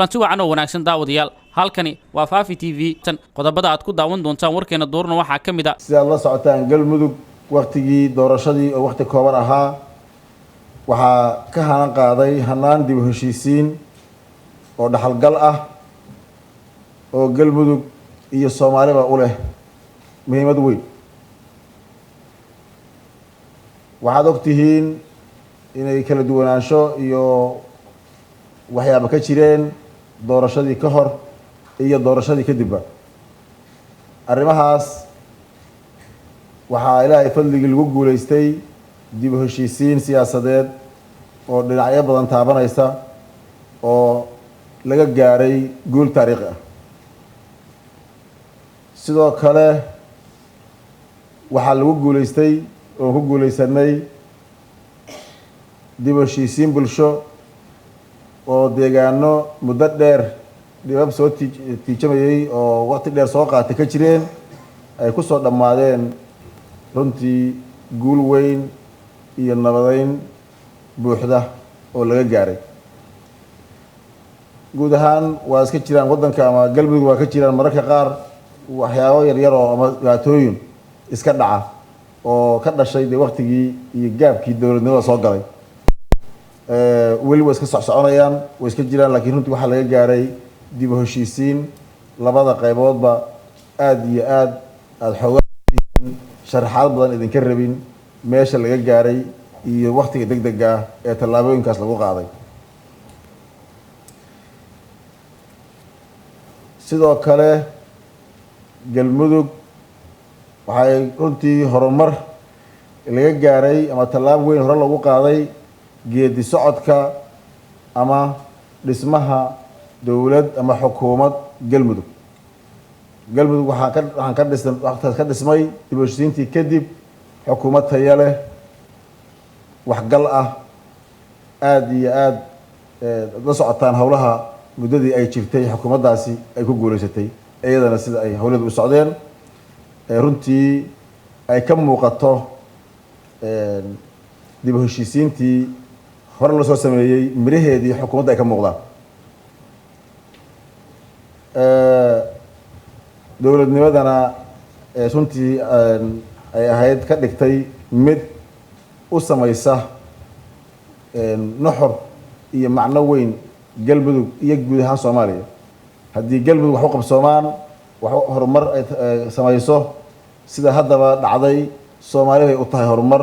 kulanti wacan oo wanaagsan daawadayaal halkani waa Faafi TV tan qodobada aad ku daawan doontaan warkeena doorna waxa kamid ah sida la socotaan galmudug waqtigii doorashadii oo waqti kooban ahaa waxa ka hanan qaaday hanaan dib u heshiisiin oo dhaxalgal ah oo galmudug iyo Soomaaliba u leh muhiimad weyn waxaad ogtihiin inay kala duwanaansho iyo waxyaabo ka jireen doorashadii ka hor iyo doorashadii kadib arrimahaas waxaa ilaahay fadligii lagu guuleystay dib u heshiisiin siyaasadeed oo dhinacyo badan taabanaysa oo laga gaaray guul taariikhi ah sidoo kale waxaa lagu guuleystay oo ku guuleysanay dib u heshiisiin bulsho oo deegaano muddo dheer dhibab soo tiijamayay oo waqti dheer soo qaatay ka jireen ay ku soo dhammaadeen runtii guul weyn iyo nabadeyn buuxda oo laga gaaray guud ahaan waa iska jiraan waddanka ama galmudug waa ka jiraan mararka qaar waxyaabo yaryar oo ama dhibaatooyin iska dhaca oo ka dhashay dee waqtigii iyo gaabkii dowladnimada soo galay weli way iska soconayaan way iska jiraan laakiin runtii waxaa laga gaaray dib u heshiisiin labada qayboodba aada iyo aada xoogaa sharaxaad badan idinka rabin meesha laga gaaray iyo waqtiga degdega ah ee tallaabooyinkaas lagu qaaday sidoo kale galmudug waxay runtii horumar laga gaaray ama tallaabo weyn hore lagu qaaday geedi socodka ama dhismaha dowlad ama xukuumad galmudug waxaan ka dhismay dib u heshiisiintii kadib xukuumad tayo leh waxgal ah aada iyo aada la socotaan howlaha muddadii ay jirtay xukuumaddaasi ay ku guuleysatay iyadana sida ay howleedu u socdeen runtii ay ka muuqato dib u heshiisiintii hore la soo sameeyey miraheedii xukuumadda ay ka muuqdaan dowladnimadana runtii ay ahayd ka dhigtay mid u samaysa nuxur iyo macno weyn galmudug iyo guud ahaan Soomaaliya haddii galmudug wax u qabsoomaan wax horumar ay samayso sida haddaba dhacday Soomaaliya ay u tahay horumar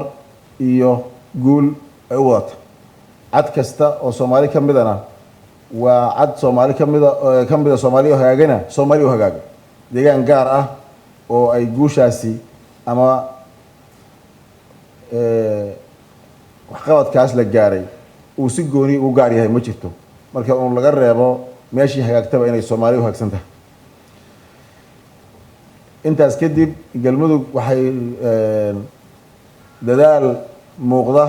iyo guul ay u wadato cad kasta oo Soomaali ka midana waa cad Soomaali ka mida Soomaaliya hagaagana Soomaaliya u hagaaga deegaan gaar ah oo ay guushaasi ama waxqabadkaas la gaaray uu si gooni u gaar yahay ma jirto marka uu laga reebo meeshii hagaagtaba inay Soomaaliya u hagaagsan tahay intaas kadib galmudug waxay dadaal muuqda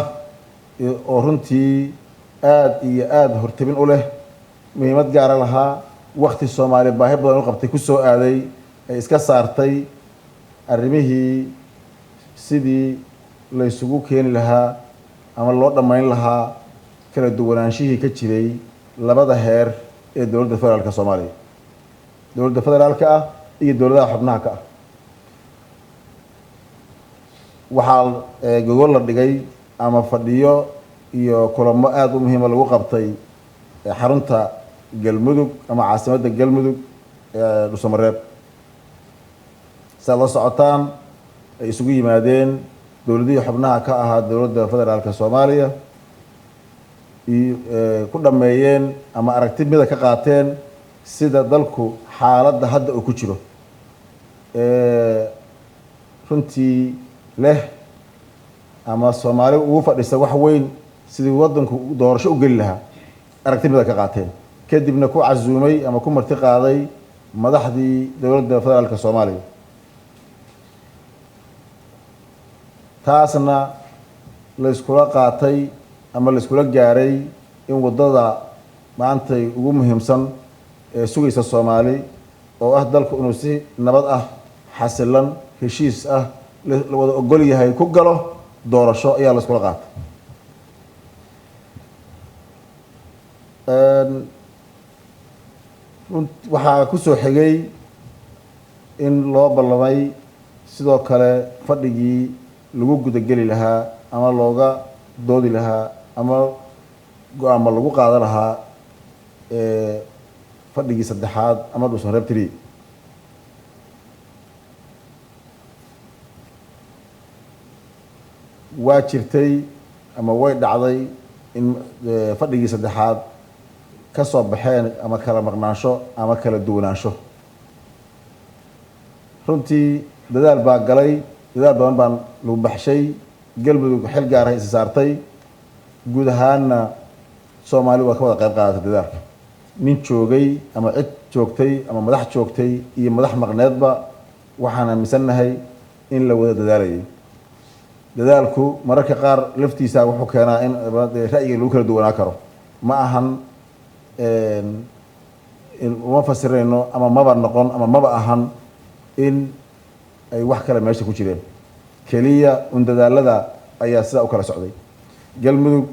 oo runtii aada iyo aada hortabin u leh muhiimad gaara lahaa waqti Soomaali baahi badan u qabtay ku soo aaday ay iska saartay arrimihii sidii la isugu keeni lahaa ama loo dhammayn lahaa kala duwanaanshihii ka jiray labada heer ee dowladda federaalka Soomaaliya dowladda federaalka ah iyo dowladaha xubnaha ka ah waxaa gogol la dhigay ama fadhiyo iyo kulamo aada u muhiima lagu qabtay xarunta galmudug ama caasimadda galmudug ee Dhuusamareeb sidaad la socotaan ay isugu yimaadeen dowladihii xubnaha ka ahaa dowladda federaalka Soomaaliya ku dhameeyeen ama aragti mida ka qaateen sida dalku xaaladda hadda uu ku jiro runtii leh ama Soomaali ugu fadhisa wax weyn sidii waddanku doorasho u geli lahaa aragti mida ka qaateen kadibna ku casuumay ama ku marti qaaday madaxdii dowladda federaalka Soomaaliya taasna la iskula qaatay ama la iskula gaaray in waddada maantay ugu muhiimsan ee sugaysa Soomaali oo ah dalku inuu si nabad ah xasilan heshiis ah la wada ogol yahay ku galo doorasho ayaa la iskula qaatay waxaa ku soo xigay in loo ballamay sidoo kale fadhigii lagu gudageli lahaa ama looga doodi lahaa ama go-aamo lagu qaadan lahaa fadhigii saddexaad ama dhuusamareeb 3 waa jirtay ama way dhacday in fadhigii saddexaad ka soo baxeen ama kala maqnaansho ama kala duwanaansho runtii dadaal baa galay dadaal badan baan lagu baxshay galmudug xil gaar ah isa saartay guud ahaanna soomaali waa ka wada qayb qaadatay dadaalka nin joogay ama cid joogtay ama madax joogtay iyo madax maqneedba waxaan aaminsannahay in la wada dadaalayay dadaalku mararka qaar laftiisa wuxuu keenaa in ra'yiga lagu kala duwanaa karo ma ahan uma fasirayno ama maba noqon ama maba ahan in ay wax kale meesha ku jireen keliya un dadaalada ayaa sidaa u kala socday galmudug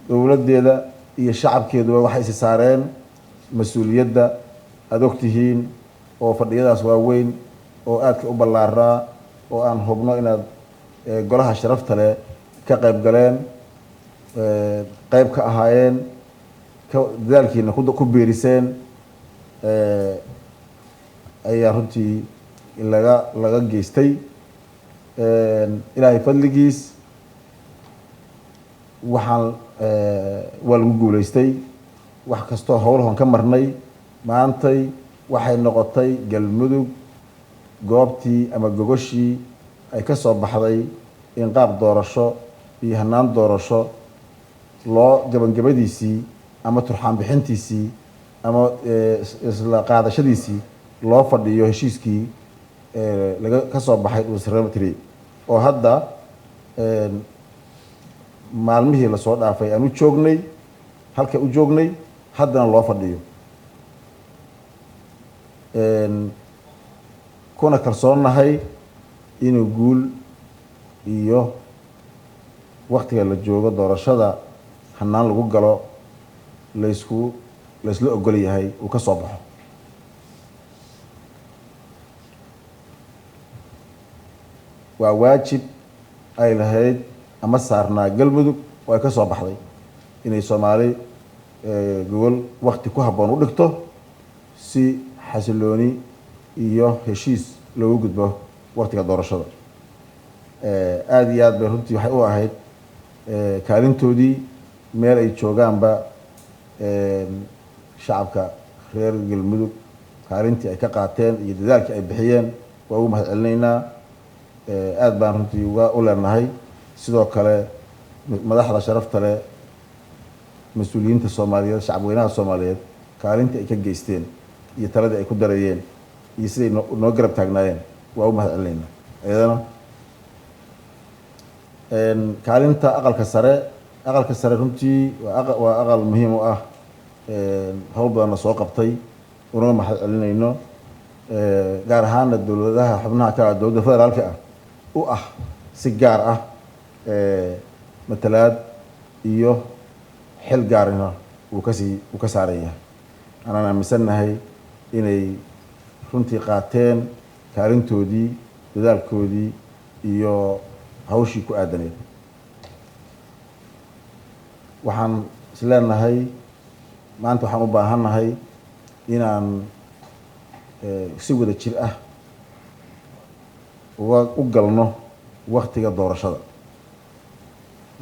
dowladdeeda iyo shacabkeeduba waxay isi saareen mas-uuliyadda aada ogtihiin oo fadhiyadaas waaweyn oo aadka u ballaaraa oo aan hubno inaad golaha sharafta leh ka qayb galeen qayb ka ahaayeen dadaalkiina ku beeriseen ayaa runtii laga geystay ilaahay fadligiis waxaan waa lagu guulaystay wax kastoo howlahon ka marnay maantay waxay noqotay galmudug goobtii ama gogoshii ay ka soo baxday in qaab doorasho iyo hanaan doorasho loo gabangabadiisii ama turxaan bixintiisii ama isla qaadashadiisii loo fadhiyo heshiiskii laga ka soo baxay dhuusamareeb 3 oo hadda maalmihii lasoo dhaafay aan u joognay halka u joognay haddana loo fadhiyo kuna kalsoonnahay inuu guul iyo waktiga la joogo doorashada hanaan lagu galo laysla ogol yahay uu ka soo baxo waa waajib ay lahayd ama saarnaa galmudug oo ay ka soo baxday inay soomaali gobol wakti ku habboon u dhigto si xasilooni iyo heshiis loogu gudbo waktiga doorashada aada iyo aad bay runtii waxay u ahayd kaalintoodii meel ay joogaanba shacabka reer galmudug kaalintii ay ka qaateen iyo dadaalkii ay bixiyeen waa ugu mahad celinaynaa aada baan runtii u leenahay sidoo kale madaxda sharafta leh mas-uuliyiinta soomaaliyeed shacabweynaha soomaaliyeed kaalintii ay ka geysteen iyo taladii ay ku darayeen iyo siday noo garab taagnaayeen waa u mahad celinaynaa iyadana kaalinta aqalka sare runtii waa aqal muhiim u ah howl badanna soo qabtay unaga mahad celinayno gaar ahaana dowladaha xubnaha ka dowladda federaalka ah u ah si gaar ah matalaad iyo xil gaarina uu ka saaran yahay anaan aaminsannahay inay runtii qaateen kaalintoodii dadaalkoodii iyo hawshii ku aadaneed waxaan isleenahay maanta waxaan u baahannahay inaan si wada jir ah u galno waktiga doorashada